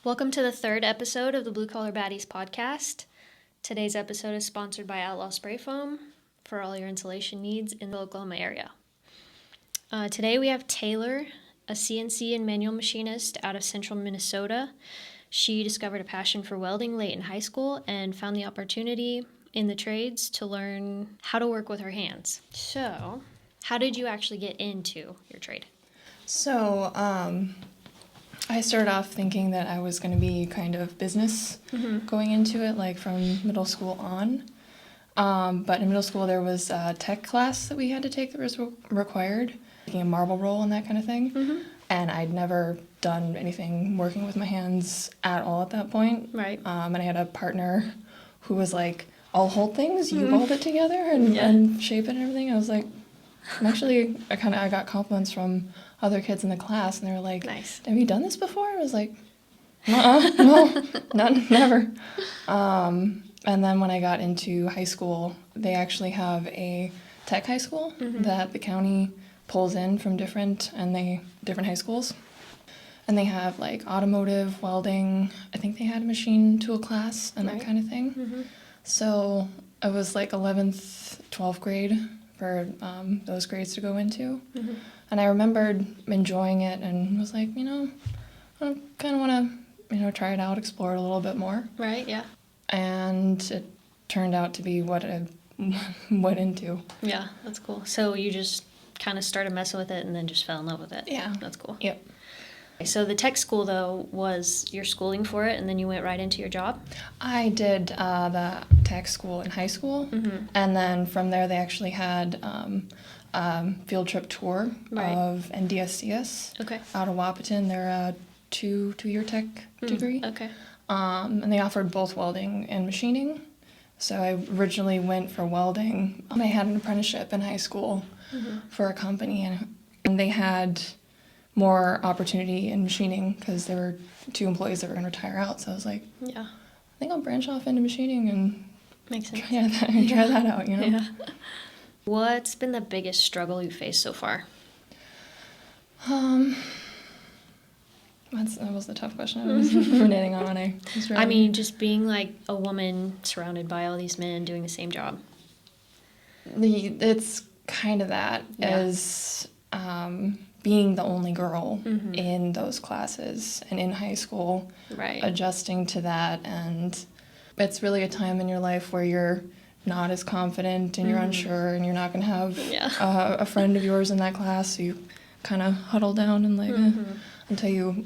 Welcome to the third episode of the BlueCollarBaddies podcast. Today's episode is sponsored by Outlaw Spray Foam for all your insulation needs in the Oklahoma area. Today we have Taylor, a CNC and manual machinist out of central Minnesota. She discovered a passion for welding late in high school and found the opportunity in the trades to learn how to work with her hands. So, how did you actually get into your trade? So, I started off thinking that I was going to be kind of business going into it, like from middle school on. But in middle school, there was a tech class that we had to take that was required, taking a marble roll and that kind of thing. And I'd never done anything working with my hands at all at that point. Right. And I had a partner who was like, I'll hold things, you weld it together and shape it and everything. I was like, I got compliments from other kids in the class, and they were like, Nice. Have you done this before? I was like, no, never. And then when I got into high school, they actually have a tech high school that the county pulls in from different high schools. And they have like automotive, welding, I think they had a machine tool class and that kind of thing. So it was like 11th, 12th grade for those grades to go into. And I remembered enjoying it and was like, I kind of want to, try it out, explore it a little bit more. Right, yeah. And it turned out to be what I went into. Yeah, that's cool. So you just kind of started messing with it and then just fell in love with it. Yeah. That's cool. Yep. So the tech school, though, was your schooling for it, and then you went right into your job? I did the tech school in high school, and then from there they actually had field trip tour of NDSCS out of Wahpeton. They're a two-year tech degree. Okay. And they offered both welding and machining. So I originally went for welding. I had an apprenticeship in high school for a company, and they had more opportunity in machining because there were 2 employees that were going to retire out. So I was like, I think I'll branch off into machining and Makes sense. try that out, Yeah. What's been the biggest struggle you faced so far? That was the tough question I was ruminating on when I was writing. I mean, just being like a woman surrounded by all these men doing the same job. It's kind of that as being the only girl in those classes and in high school, adjusting to that. And it's really a time in your life where you're not as confident and you're unsure and you're not going to have a friend of yours in that class. So you kind of huddle down and until you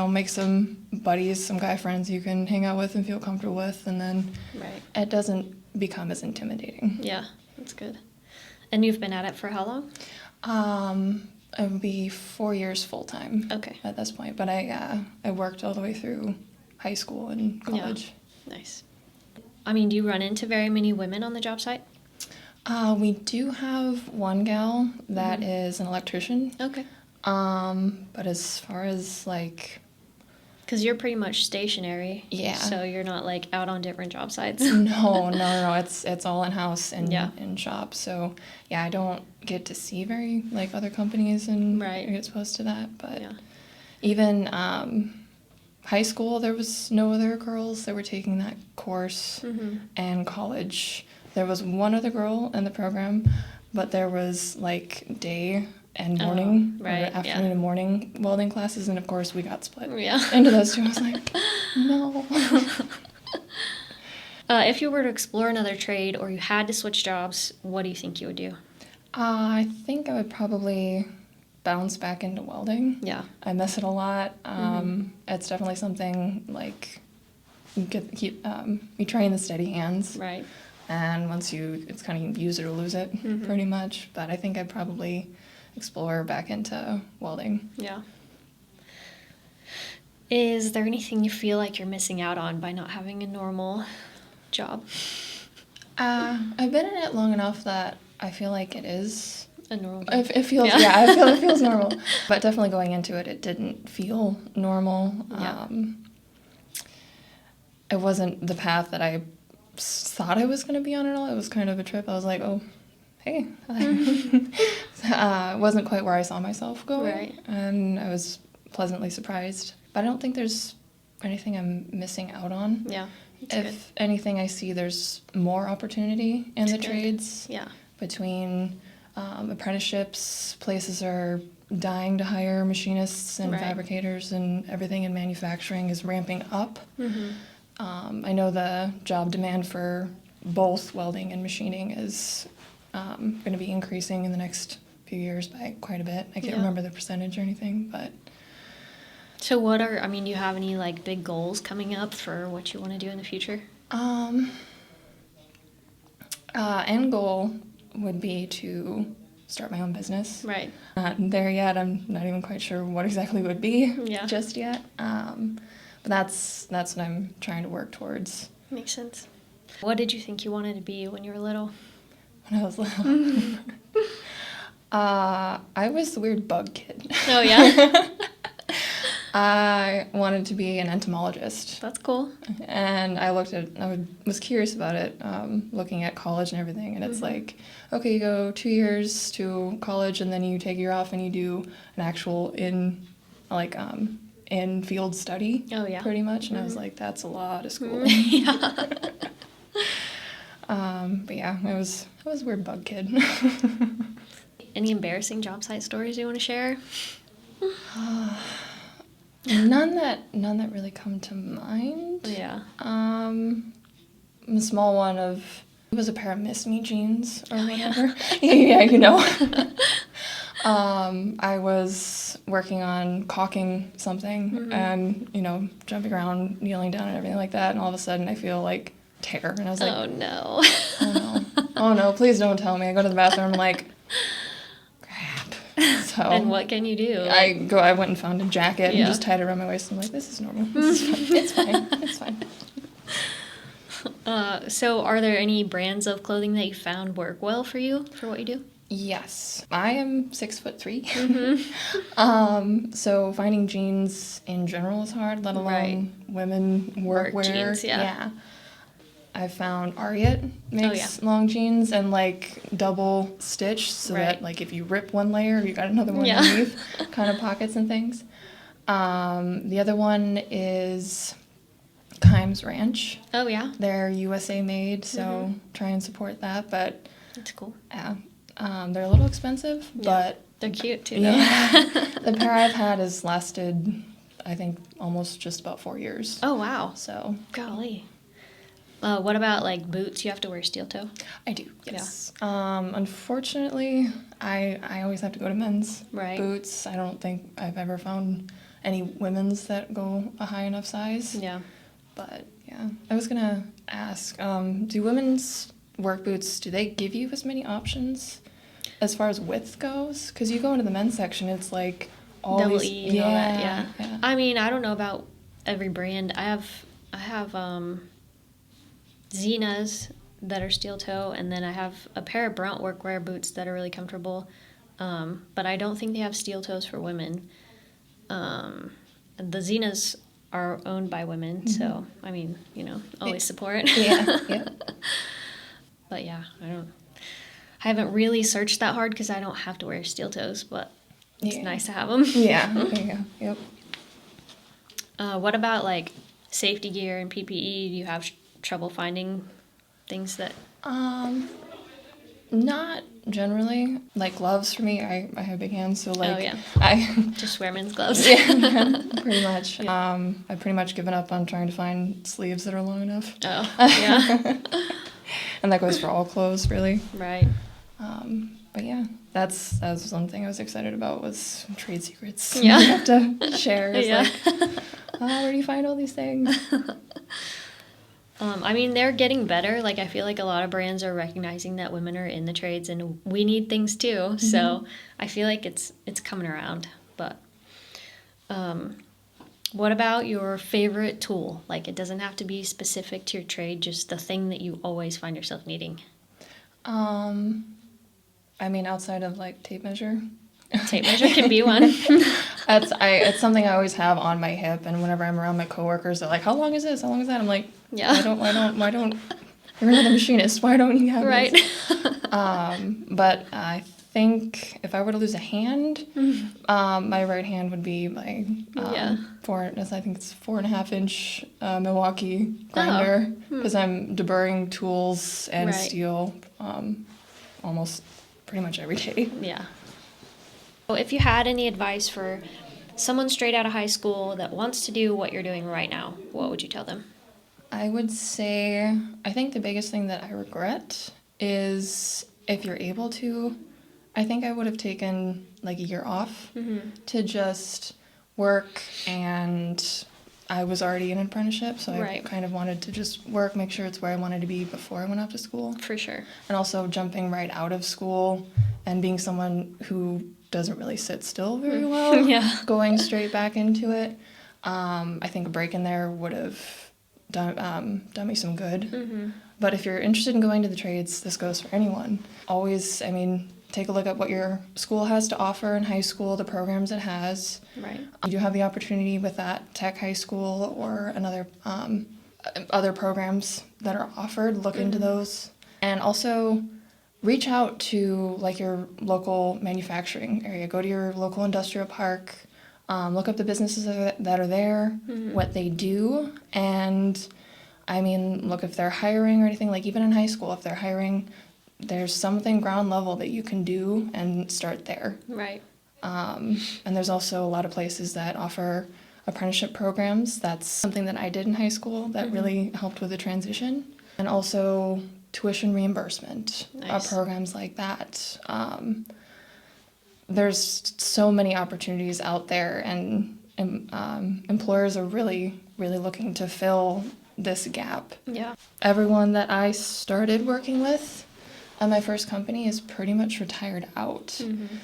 make some buddies, some guy friends you can hang out with and feel comfortable with, and then it doesn't become as intimidating. Yeah, that's good. And you've been at it for how long? It would be 4 years full-time at this point, but I worked all the way through high school and college. Yeah. Nice. I mean, do you run into very many women on the job site? We do have one gal that is an electrician. Okay. But as far as like... Because you're pretty much stationary. Yeah. So you're not like out on different job sites. No. It's all in-house and in shop. So yeah, I don't get to see very like other companies and get exposed to that. But even high school, there was no other girls that were taking that course. And college, there was one other girl in the program, but there was like day and morning, or afternoon and morning welding classes, and of course we got split into those two. I was like, no. If you were to explore another trade or you had to switch jobs, what do you think you would do? I think I would probably bounce back into welding. Yeah. I miss it a lot. It's definitely something like you train the steady hands. Right. And once it's kind of use it or lose it pretty much. But I think I'd probably explore back into welding. Yeah. Is there anything you feel like you're missing out on by not having a normal job? I've been in it long enough that I feel like it is a normal job. It feels I feel it feels normal. But definitely going into it, it didn't feel normal. Yeah. It wasn't the path that I thought I was going to be on at all. It was kind of a trip. I was like, oh, hey. It wasn't quite where I saw myself going. Right. And I was pleasantly surprised. But I don't think there's anything I'm missing out on. Yeah. If anything, I see there's more opportunity in the trades. Yeah. Between apprenticeships, places are dying to hire machinists and fabricators, and everything in manufacturing is ramping up. I know the job demand for both welding and machining is going to be increasing in the next few years by quite a bit. I can't remember the percentage or anything, but... So do you have any, like, big goals coming up for what you want to do in the future? End goal would be to start my own business. Right. Not there yet. I'm not even quite sure what exactly would be just yet. But that's what I'm trying to work towards. Makes sense. What did you think you wanted to be when you were little? When I was little? I was the weird bug kid. Oh, yeah? I wanted to be an entomologist. That's cool. And I was curious about it, looking at college and everything. And it's like, okay, you go 2 years to college and then you take a year off and you do an actual in-field study. Oh, yeah. Pretty much. And I was like, that's a lot of schooling. Yeah. But yeah, I was a weird bug kid. Any embarrassing job site stories you want to share? None that really come to mind. Yeah. A small one of, it was a pair of Miss Me jeans or whatever. Yeah, I was working on caulking something and, jumping around, kneeling down and everything like that. And all of a sudden I feel like tear. And I was like, oh no. Oh no, please don't tell me. I go to the bathroom, I'm like, so and what can you do? I went and found a jacket and just tied it around my waist. I'm like, this is normal. This is fine. It's fine. It's fine. So are there any brands of clothing that you found work well for you, for what you do? Yes. I am 6'3". So finding jeans in general is hard, let alone women workwear. Jeans, yeah. I found Ariat makes long jeans and double stitch so that if you rip one layer, you got another one underneath, kind of pockets and things. The other one is Kimes Ranch. Oh yeah. They're USA made, so try and support that. But that's cool. Yeah, they're a little expensive, but they're cute too. Yeah, the pair I've had has lasted, I think, almost just about 4 years. Oh wow. So golly. What about boots? You have to wear steel toe? I do, yes. Yeah. Unfortunately, I always have to go to men's boots. I don't think I've ever found any women's that go a high enough size. Yeah. But yeah, I was gonna ask, do women's work boots, do they give you as many options as far as width goes? Because you go into the men's section, it's all double these, E and all that, yeah. I mean, I don't know about every brand. I have Zenas that are steel toe, and then I have a pair of Brunt workwear boots that are really comfortable, but I don't think they have steel toes for women. The Zenas are owned by women, so I mean, always support. Yeah. But yeah, I haven't really searched that hard because I don't have to wear steel toes, but it's nice to have them. Yeah. There you go. Yep. What about safety gear and PPE? Do you have trouble finding things that... Not generally. Gloves for me, I have big hands, so I just wear men's gloves. Yeah, pretty much. I've pretty much given up on trying to find sleeves that are long enough. Oh, yeah. And that goes for all clothes, really. Right. But yeah, that was one thing I was excited about, was trade secrets. Yeah. You have to share. It's where do you find all these things? I mean, they're getting better. I feel like a lot of brands are recognizing that women are in the trades and we need things too. So I feel like it's coming around. But what about your favorite tool? It doesn't have to be specific to your trade, just the thing that you always find yourself needing. I mean, outside of tape measure. Tape measure can be one. It's something I always have on my hip, and whenever I'm around my coworkers, they're like, "How long is this? How long is that?" I'm like, "Yeah, why don't? You're another machinist. Why don't you have this?" But I think if I were to lose a hand, my right hand would be my I think it's 4.5-inch Milwaukee grinder, because I'm deburring tools and steel almost pretty much every day. Yeah. Well, if you had any advice for someone straight out of high school that wants to do what you're doing right now, what would you tell them? I would say, I think the biggest thing that I regret is, if you're able to, I think I would have taken like a year off to just work, and I was already in an apprenticeship, so I kind of wanted to just work, make sure it's where I wanted to be before I went off to school. For sure. And also jumping right out of school and being someone who doesn't really sit still very well, going straight back into it. I think a break in there would have done me some good. But if you're interested in going to the trades, this goes for anyone. Always, take a look at what your school has to offer in high school, the programs it has. Right. You do have the opportunity with that tech high school or another other programs that are offered. Look into those. And also reach out to like your local manufacturing area. Go to your local industrial park. Look up the businesses that are there, what they do, and look if they're hiring or anything. Like even in high school, if they're hiring, there's something ground level that you can do and start there. Right. And there's also a lot of places that offer apprenticeship programs. That's something that I did in high school that really helped with the transition. And also tuition reimbursement, programs like that. There's so many opportunities out there, and employers are really, really looking to fill this gap. Yeah. Everyone that I started working with at my first company is pretty much retired out.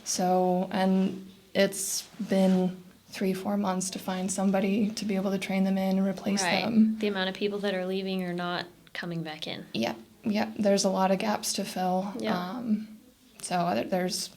So, and it's been 3-4 months to find somebody to be able to train them in and replace them. The amount of people that are leaving or not coming back in. Yeah, there's a lot of gaps to fill. Yeah. So there's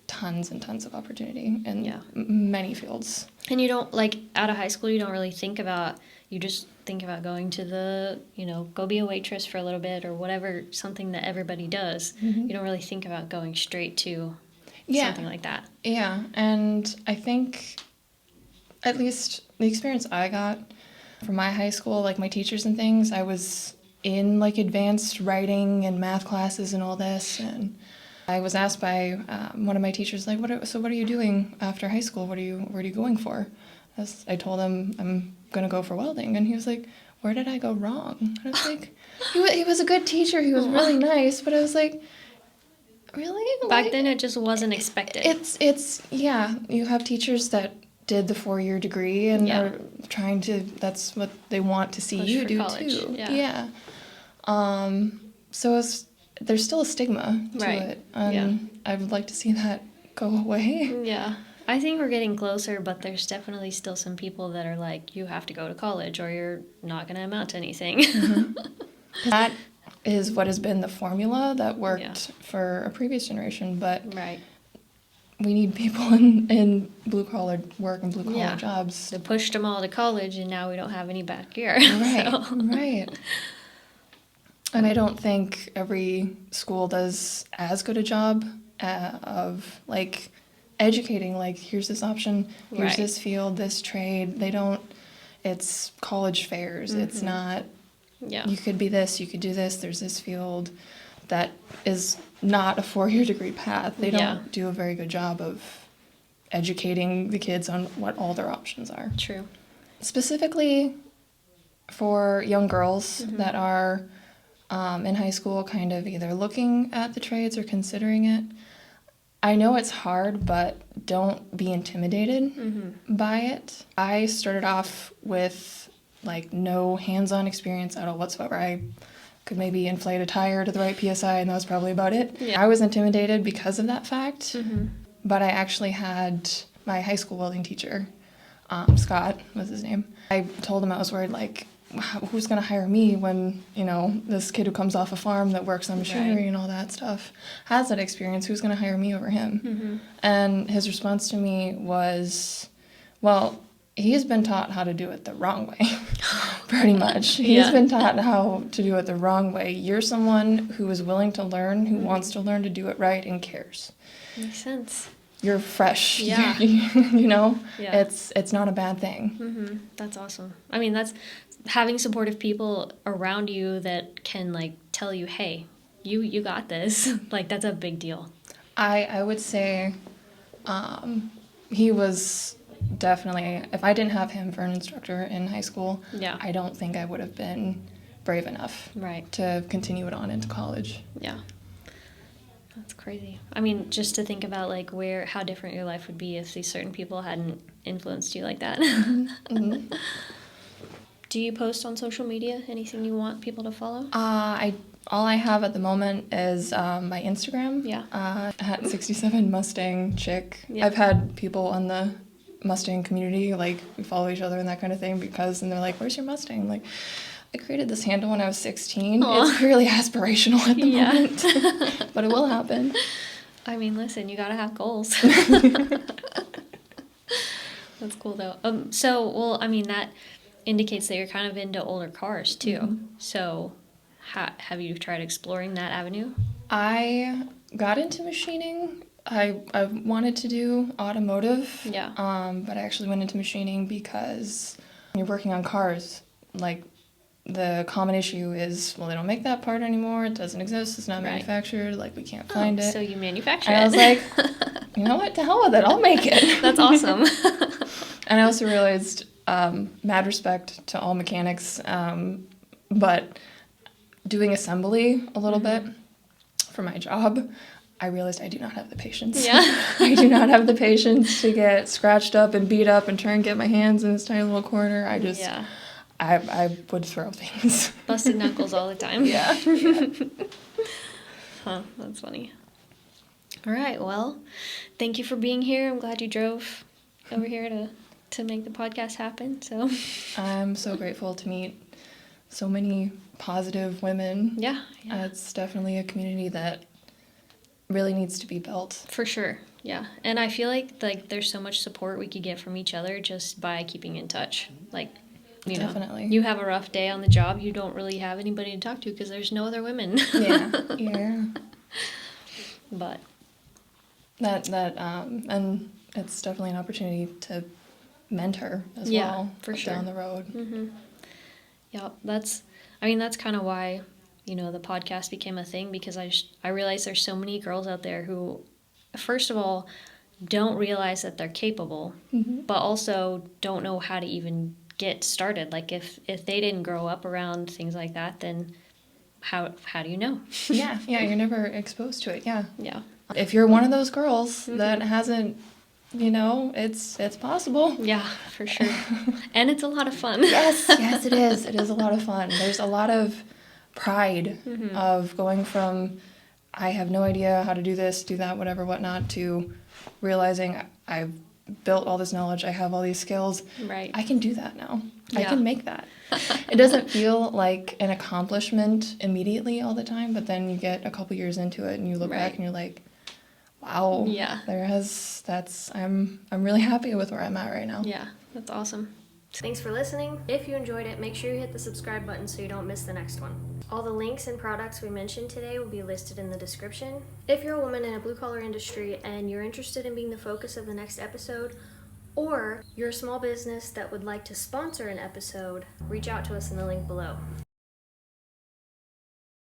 tons and tons of opportunity in many fields. And you don't, like, out of high school, you don't really think about, you just think about going to the, go be a waitress for a little bit or whatever, something that everybody does. You don't really think about going straight to something like that. Yeah, and I think at least the experience I got from my high school, like my teachers and things, I was in like advanced writing and math classes and all this, and I was asked by one of my teachers, like, what are you doing after high school? Where are you going for? I told him I'm going to go for welding, and he was like, where did I go wrong? And I was like, he was a good teacher, he was really nice, but I was like, really? Back then it just wasn't expected. It's you have teachers that did the 4-year degree and are trying to, that's what they want to see you do college. Too. Yeah. So there's still a stigma to it, and I would like to see that go away. Yeah. I think we're getting closer, but there's definitely still some people that are like, you have to go to college or you're not going to amount to anything. That is what has been the formula that worked for a previous generation, but we need people in blue-collar work and blue-collar jobs. They pushed them all to college, and now we don't have any back here. Right. And I don't think every school does as good a job of, like, educating, like, here's this option, here's this field, this trade. They don't, it's college fairs. It's not, you could be this, you could do this, there's this field that is not a 4-year degree path. They don't do a very good job of educating the kids on what all their options are. True. Specifically for young girls that are in high school, kind of either looking at the trades or considering it, I know it's hard, but don't be intimidated by it. I started off with like no hands-on experience at all whatsoever. I could maybe inflate a tire to the right PSI, and that was probably about it. Yeah. I was intimidated because of that fact, but I actually had my high school welding teacher, Scott was his name. I told him I was worried, like, who's going to hire me when, this kid who comes off a farm that works on machinery and all that stuff has that experience? Who's going to hire me over him? And his response to me was, well, he's been taught how to do it the wrong way, Pretty much. He's been taught how to do it the wrong way. You're someone who is willing to learn, who wants to learn to do it right and cares. Makes sense. You're fresh. Yeah. You know? Yeah. It's not a bad thing. Mm-hmm. That's awesome. I mean, that's having supportive people around you that can, like, tell you, hey, you got this. Like, that's a big deal. I would say he was definitely, if I didn't have him for an instructor in high school, I don't think I would have been brave enough to continue it on into college. Yeah. That's crazy. I mean, just to think about, like, how different your life would be if these certain people hadn't influenced you like that. Mm-hmm. Do you post on social media? Anything you want people to follow? All I have at the moment is my Instagram. At 67 Mustang Chick. Yeah. I've had people on the Mustang community, like, we follow each other and that kind of thing, and they're like, where's your Mustang? I'm like, I created this handle when I was 16. Aww. It's purely aspirational at the moment. But it will happen. I mean, listen, you gotta have goals. That's cool, though. I mean, that indicates that you're kind of into older cars, too. Mm-hmm. So, have you tried exploring that avenue? I got into machining. I wanted to do automotive. Yeah. But I actually went into machining because when you're working on cars, like, the common issue is, well, they don't make that part anymore. It doesn't exist. It's not manufactured. Like, we can't find it. So you manufacture it. And I was like, you know what? To hell with it. I'll make it. That's awesome. And I also realized, mad respect to all mechanics, but doing assembly a little bit for my job, I realized I do not have the patience. Yeah. I do not have the patience to get scratched up and beat up and try and get my hands in this tiny little corner. I would throw things. Busted knuckles all the time. Yeah. Huh, that's funny. All right, well, thank you for being here. I'm glad you drove over here to make the podcast happen. So I'm so grateful to meet so many positive women. Yeah. It's definitely a community that really needs to be built. For sure. Yeah. And I feel like there's so much support we could get from each other just by keeping in touch. Like, you definitely. know, you have a rough day on the job, you don't really have anybody to talk to because there's no other women. Yeah. But and it's definitely an opportunity to mentor as well for sure. Down the road. Mm-hmm. Yeah, that's kind of why, you know, the podcast became a thing, because I realized there's so many girls out there who, first of all, don't realize that they're capable, but also don't know how to even get started. Like, if they didn't grow up around things like that, then how do you know? Yeah, you're never exposed to it. Yeah. If you're one of those girls that hasn't, you know, it's possible. Yeah, for sure. And it's a lot of fun. Yes, it is. It is a lot of fun. There's a lot of pride of going from, I have no idea how to do this, do that, whatever, whatnot, to realizing I've built all this knowledge, I have all these skills. Right. I can do that now. Yeah. I can make that. It doesn't feel like an accomplishment immediately all the time, but then you get a couple years into it and you look back and you're like, wow. Yeah. I'm really happy with where I'm at right now. Yeah, that's awesome. Thanks for listening. If you enjoyed it, make sure you hit the subscribe button so you don't miss the next one. All the links and products we mentioned today will be listed in the description. If you're a woman in a blue-collar industry and you're interested in being the focus of the next episode, or you're a small business that would like to sponsor an episode, reach out to us in the link below.